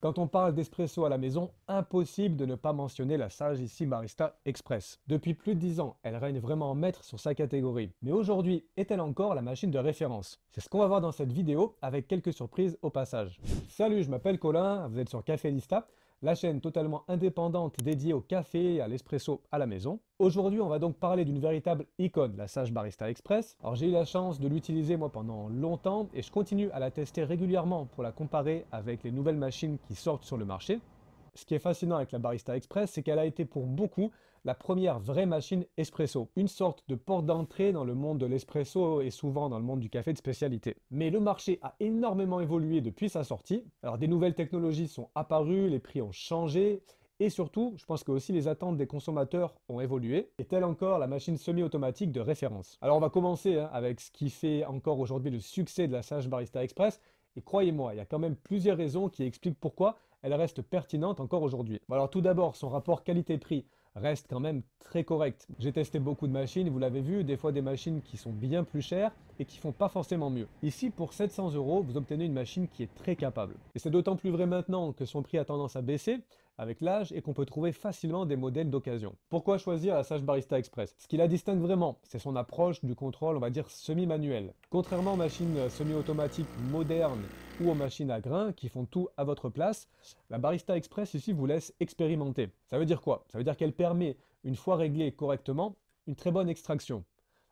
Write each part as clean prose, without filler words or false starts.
Quand on parle d'espresso à la maison, impossible de ne pas mentionner la Sagissime Barista Express. Depuis plus de 10 ans, elle règne vraiment en maître sur sa catégorie. Mais aujourd'hui, est-elle encore la machine de référence? C'est ce qu'on va voir dans cette vidéo, avec quelques surprises au passage. Salut, je m'appelle Colin, vous êtes sur Café Lista, la chaîne totalement indépendante dédiée au café et à l'espresso à la maison. Aujourd'hui, on va donc parler d'une véritable icône, la Sage Barista Express. Alors j'ai eu la chance de l'utiliser moi pendant longtemps et je continue à la tester régulièrement pour la comparer avec les nouvelles machines qui sortent sur le marché. Ce qui est fascinant avec la Barista Express, c'est qu'elle a été pour beaucoup la première vraie machine espresso. Une sorte de porte d'entrée dans le monde de l'espresso et souvent dans le monde du café de spécialité. Mais le marché a énormément évolué depuis sa sortie. Alors des nouvelles technologies sont apparues, les prix ont changé et surtout, je pense que aussi les attentes des consommateurs ont évolué. Est-elle encore la machine semi-automatique de référence? Alors on va commencer avec ce qui fait encore aujourd'hui le succès de la Sage Barista Express. Et croyez-moi, il y a quand même plusieurs raisons qui expliquent pourquoi elle reste pertinente encore aujourd'hui. Bon, alors tout d'abord, son rapport qualité-prix reste quand même très correct. J'ai testé beaucoup de machines, vous l'avez vu, des fois des machines qui sont bien plus chères et qui font pas forcément mieux. Ici, pour 700 euros, vous obtenez une machine qui est très capable. Et c'est d'autant plus vrai maintenant que son prix a tendance à baisser avec l'âge et qu'on peut trouver facilement des modèles d'occasion. Pourquoi choisir la Sage Barista Express? Ce qui la distingue vraiment, c'est son approche du contrôle, on va dire, semi-manuel. Contrairement aux machines semi-automatiques modernes ou aux machines à grains qui font tout à votre place, la Barista Express ici vous laisse expérimenter. Ça veut dire quoi? Ça veut dire qu'elle permet, une fois réglée correctement, une très bonne extraction.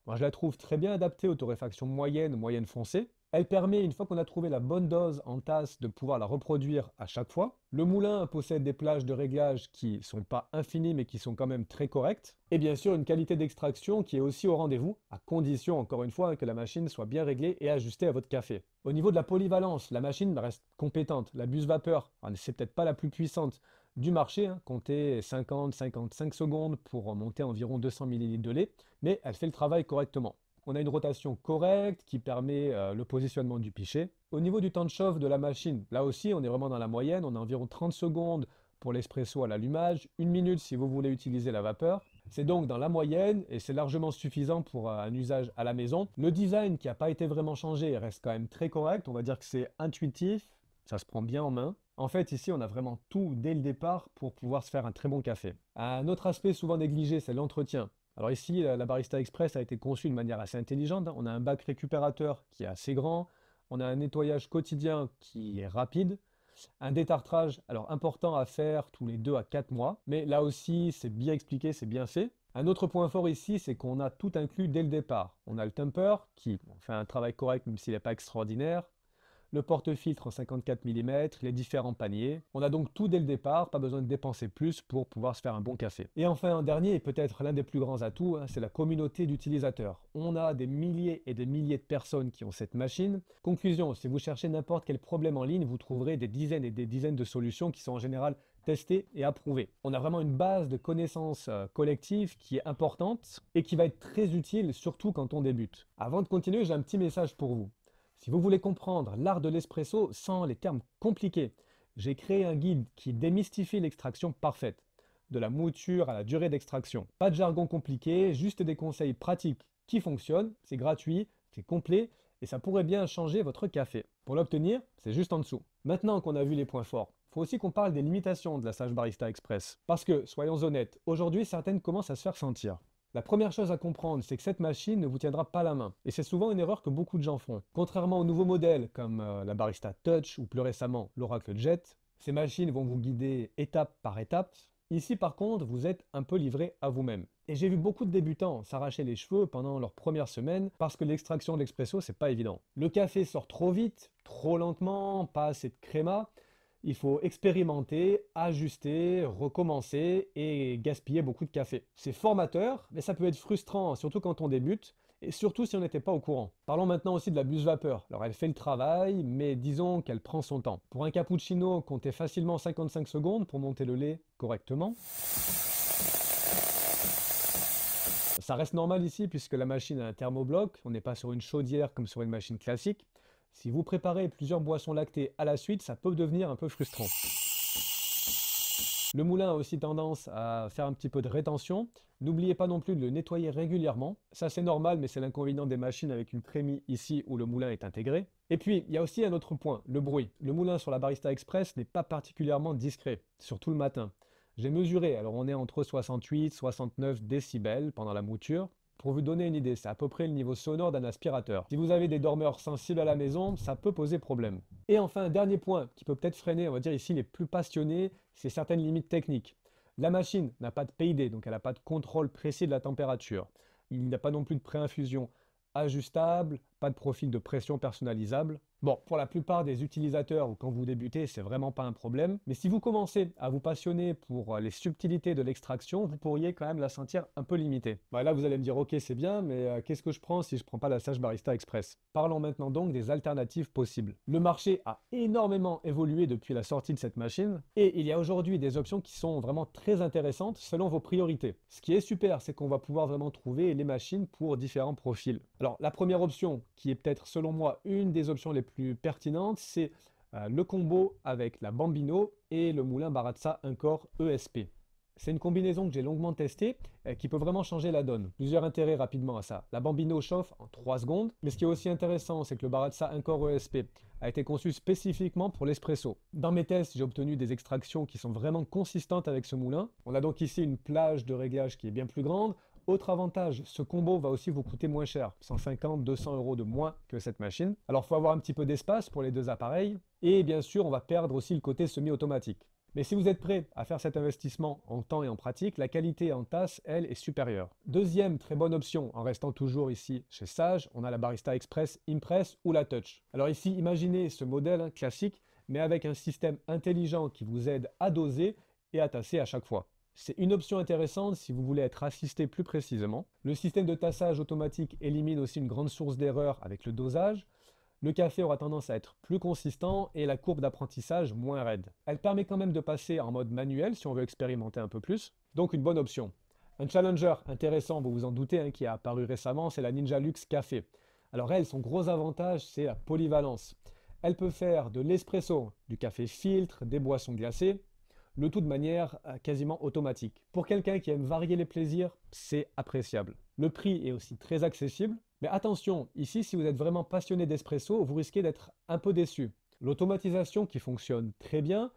Moi, je la trouve très bien adaptée aux torréfactions moyennes, moyennes foncées. Elle permet, une fois qu'on a trouvé la bonne dose en tasse, de pouvoir la reproduire à chaque fois. Le moulin possède des plages de réglage qui sont pas infinies mais qui sont quand même très correctes. Et bien sûr, une qualité d'extraction qui est aussi au rendez-vous, à condition, encore une fois, que la machine soit bien réglée et ajustée à votre café. Au niveau de la polyvalence, la machine reste compétente. La buse vapeur, c'est peut-être pas la plus puissante du marché, comptez 50-55 secondes pour monter environ 200 ml de lait, mais elle fait le travail correctement. On a une rotation correcte qui permet le positionnement du pichet. Au niveau du temps de chauffe de la machine, là aussi on est vraiment dans la moyenne, on a environ 30 secondes pour l'espresso à l'allumage, 1 minute si vous voulez utiliser la vapeur. C'est donc dans la moyenne et c'est largement suffisant pour un usage à la maison. Le design qui n'a pas été vraiment changé reste quand même très correct, on va dire que c'est intuitif, ça se prend bien en main. En fait, ici, on a vraiment tout dès le départ pour pouvoir se faire un très bon café. Un autre aspect souvent négligé, c'est l'entretien. Alors ici, la Barista Express a été conçue de manière assez intelligente. On a un bac récupérateur qui est assez grand, on a un nettoyage quotidien qui est rapide, un détartrage alors important à faire tous les 2 à 4 mois, mais là aussi, c'est bien expliqué, c'est bien fait. Un autre point fort ici, c'est qu'on a tout inclus dès le départ. On a le temper qui fait un travail correct même s'il n'est pas extraordinaire, le porte-filtre en 54 mm, les différents paniers. On a donc tout dès le départ, pas besoin de dépenser plus pour pouvoir se faire un bon café. Et enfin, un dernier, et peut-être l'un des plus grands atouts, c'est la communauté d'utilisateurs. On a des milliers et des milliers de personnes qui ont cette machine. Conclusion, si vous cherchez n'importe quel problème en ligne, vous trouverez des dizaines et des dizaines de solutions qui sont en général testées et approuvées. On a vraiment une base de connaissances collectives qui est importante et qui va être très utile, surtout quand on débute. Avant de continuer, j'ai un petit message pour vous. Si vous voulez comprendre l'art de l'espresso sans les termes compliqués, j'ai créé un guide qui démystifie l'extraction parfaite, de la mouture à la durée d'extraction. Pas de jargon compliqué, juste des conseils pratiques qui fonctionnent, c'est gratuit, c'est complet et ça pourrait bien changer votre café. Pour l'obtenir, c'est juste en dessous. Maintenant qu'on a vu les points forts, il faut aussi qu'on parle des limitations de la Sage Barista Express. Parce que, soyons honnêtes, aujourd'hui certaines commencent à se faire sentir. La première chose à comprendre, c'est que cette machine ne vous tiendra pas la main. Et c'est souvent une erreur que beaucoup de gens font. Contrairement aux nouveaux modèles comme la Barista Touch ou plus récemment l'Oracle Jet, ces machines vont vous guider étape par étape. Ici par contre, vous êtes un peu livré à vous-même. Et j'ai vu beaucoup de débutants s'arracher les cheveux pendant leurs premières semaines parce que l'extraction de l'expresso, c'est pas évident. Le café sort trop vite, trop lentement, pas assez de créma. Il faut expérimenter, ajuster, recommencer et gaspiller beaucoup de café. C'est formateur, mais ça peut être frustrant, surtout quand on débute, et surtout si on n'était pas au courant. Parlons maintenant aussi de la buse vapeur. Alors elle fait le travail, mais disons qu'elle prend son temps. Pour un cappuccino, comptez facilement 55 secondes pour monter le lait correctement. Ça reste normal ici puisque la machine a un thermobloc, on n'est pas sur une chaudière comme sur une machine classique. Si vous préparez plusieurs boissons lactées à la suite, ça peut devenir un peu frustrant. Le moulin a aussi tendance à faire un petit peu de rétention. N'oubliez pas non plus de le nettoyer régulièrement. Ça c'est normal, mais c'est l'inconvénient des machines avec une trémie ici où le moulin est intégré. Et puis, il y a aussi un autre point, le bruit. Le moulin sur la Barista Express n'est pas particulièrement discret, surtout le matin. J'ai mesuré, alors on est entre 68 et 69 décibels pendant la mouture. Pour vous donner une idée, c'est à peu près le niveau sonore d'un aspirateur. Si vous avez des dormeurs sensibles à la maison, ça peut poser problème. Et enfin, un dernier point qui peut peut-être freiner, on va dire ici, les plus passionnés, c'est certaines limites techniques. La machine n'a pas de PID, donc elle n'a pas de contrôle précis de la température. Il n'y a pas non plus de préinfusion ajustable, pas de profil de pression personnalisable. Bon, pour la plupart des utilisateurs ou quand vous débutez, c'est vraiment pas un problème. Mais si vous commencez à vous passionner pour les subtilités de l'extraction, vous pourriez quand même la sentir un peu limitée. Bah là, vous allez me dire, ok, c'est bien, mais qu'est-ce que je prends si je prends pas la Sage Barista Express? Parlons maintenant donc des alternatives possibles. Le marché a énormément évolué depuis la sortie de cette machine et il y a aujourd'hui des options qui sont vraiment très intéressantes selon vos priorités. Ce qui est super, c'est qu'on va pouvoir vraiment trouver les machines pour différents profils. Alors, la première option, qui est peut-être selon moi une des options les plus pertinentes, c'est le combo avec la Bambino et le moulin Baratza Encore ESP. C'est une combinaison que j'ai longuement testée, qui peut vraiment changer la donne. Plusieurs intérêts rapidement à ça. La Bambino chauffe en 3 secondes, mais ce qui est aussi intéressant, c'est que le Baratza Encore ESP a été conçu spécifiquement pour l'espresso. Dans mes tests, j'ai obtenu des extractions qui sont vraiment consistantes avec ce moulin. On a donc ici une plage de réglage qui est bien plus grande. Autre avantage, ce combo va aussi vous coûter moins cher, 150-200 € de moins que cette machine. Alors il faut avoir un petit peu d'espace pour les deux appareils, et bien sûr on va perdre aussi le côté semi-automatique. Mais si vous êtes prêt à faire cet investissement en temps et en pratique, la qualité en tasse, elle, est supérieure. Deuxième très bonne option, en restant toujours ici chez Sage, on a la Barista Express Impress ou la Touch. Alors ici, imaginez ce modèle classique, mais avec un système intelligent qui vous aide à doser et à tasser à chaque fois. C'est une option intéressante si vous voulez être assisté plus précisément. Le système de tassage automatique élimine aussi une grande source d'erreur avec le dosage. Le café aura tendance à être plus consistant et la courbe d'apprentissage moins raide. Elle permet quand même de passer en mode manuel si on veut expérimenter un peu plus, donc une bonne option. Un challenger intéressant, vous vous en doutez, qui est apparu récemment, c'est la Ninja Luxe Café. Alors elle, son gros avantage, c'est la polyvalence. Elle peut faire de l'espresso, du café filtre, des boissons glacées, le tout de manière quasiment automatique. Pour quelqu'un qui aime varier les plaisirs, c'est appréciable. Le prix est aussi très accessible, mais attention, ici si vous êtes vraiment passionné d'espresso, vous risquez d'être un peu déçu. L'automatisation qui fonctionne très bien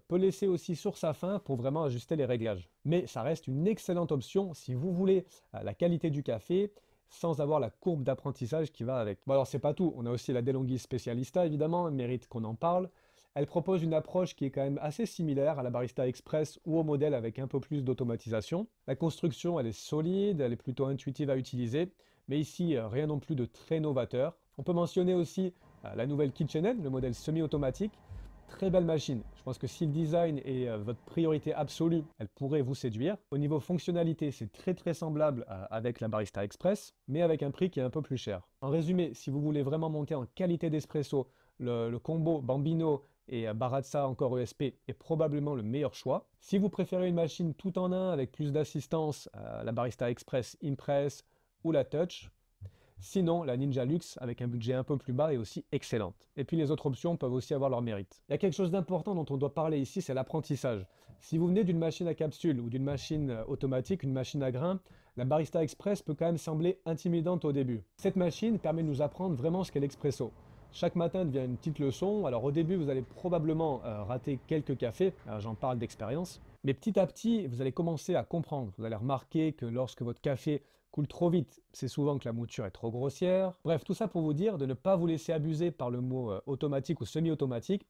peut laisser aussi sur sa faim pour vraiment ajuster les réglages. Mais ça reste une excellente option si vous voulez la qualité du café sans avoir la courbe d'apprentissage qui va avec. Bon alors c'est pas tout, on a aussi la DeLonghi Specialista évidemment, elle mérite qu'on en parle. Elle propose une approche qui est quand même assez similaire à la Barista Express ou au modèle avec un peu plus d'automatisation. La construction, elle est solide, elle est plutôt intuitive à utiliser, mais ici, rien non plus de très novateur. On peut mentionner aussi la nouvelle KitchenAid, le modèle semi-automatique. Très belle machine. Je pense que si le design est votre priorité absolue, elle pourrait vous séduire. Au niveau fonctionnalité, c'est très semblable avec la Barista Express, mais avec un prix qui est un peu plus cher. En résumé, si vous voulez vraiment monter en qualité d'espresso, le combo Bambino et Baratza Encore ESP est probablement le meilleur choix. Si vous préférez une machine tout en un avec plus d'assistance, la Barista Express Impress ou la Touch. Sinon, la Ninja Luxe, avec un budget un peu plus bas, est aussi excellente. Et puis les autres options peuvent aussi avoir leur mérite. Il y a quelque chose d'important dont on doit parler ici, c'est l'apprentissage. Si vous venez d'une machine à capsule ou d'une machine automatique, une machine à grains, la Barista Express peut quand même sembler intimidante au début. Cette machine permet de nous apprendre vraiment ce qu'est l'expresso. Chaque matin devient une petite leçon. Alors au début, vous allez probablement rater quelques cafés, j'en parle d'expérience. Mais petit à petit, vous allez commencer à comprendre. Vous allez remarquer que lorsque votre café coule trop vite, c'est souvent que la mouture est trop grossière. Bref, tout ça pour vous dire de ne pas vous laisser abuser par le mot automatique ou semi-automatique.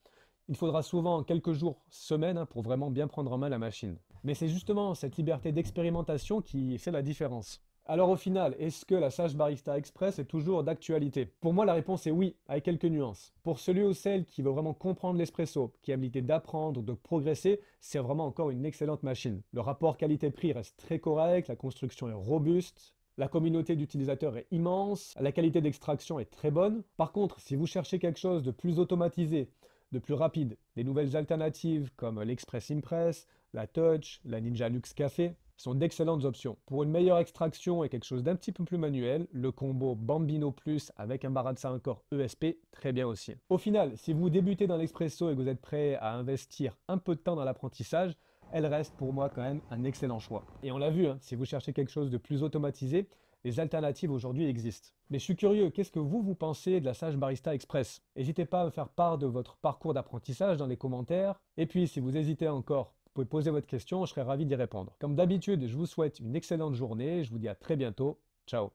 Il faudra souvent quelques jours, semaines, pour vraiment bien prendre en main la machine. Mais c'est justement cette liberté d'expérimentation qui fait la différence. Alors au final, est-ce que la Sage Barista Express est toujours d'actualité? Pour moi, la réponse est oui, avec quelques nuances. Pour celui ou celle qui veut vraiment comprendre l'espresso, qui a l'idée d'apprendre, de progresser, c'est vraiment encore une excellente machine. Le rapport qualité-prix reste très correct, la construction est robuste, la communauté d'utilisateurs est immense, la qualité d'extraction est très bonne. Par contre, si vous cherchez quelque chose de plus automatisé, de plus rapide, des nouvelles alternatives comme l'Express Impress, la Touch, la Ninja Luxe Café, sont d'excellentes options. Pour une meilleure extraction et quelque chose d'un petit peu plus manuel, le combo Bambino Plus avec un Baratza Encore ESP, très bien aussi. Au final, si vous débutez dans l'expresso et que vous êtes prêt à investir un peu de temps dans l'apprentissage, elle reste pour moi quand même un excellent choix. Et on l'a vu, hein, si vous cherchez quelque chose de plus automatisé, les alternatives aujourd'hui existent. Mais je suis curieux, qu'est-ce que vous pensez de la Sage Barista Express? N'hésitez pas à me faire part de votre parcours d'apprentissage dans les commentaires. Et puis, si vous hésitez encore, vous pouvez poser votre question, je serai ravi d'y répondre. Comme d'habitude, je vous souhaite une excellente journée, je vous dis à très bientôt. Ciao.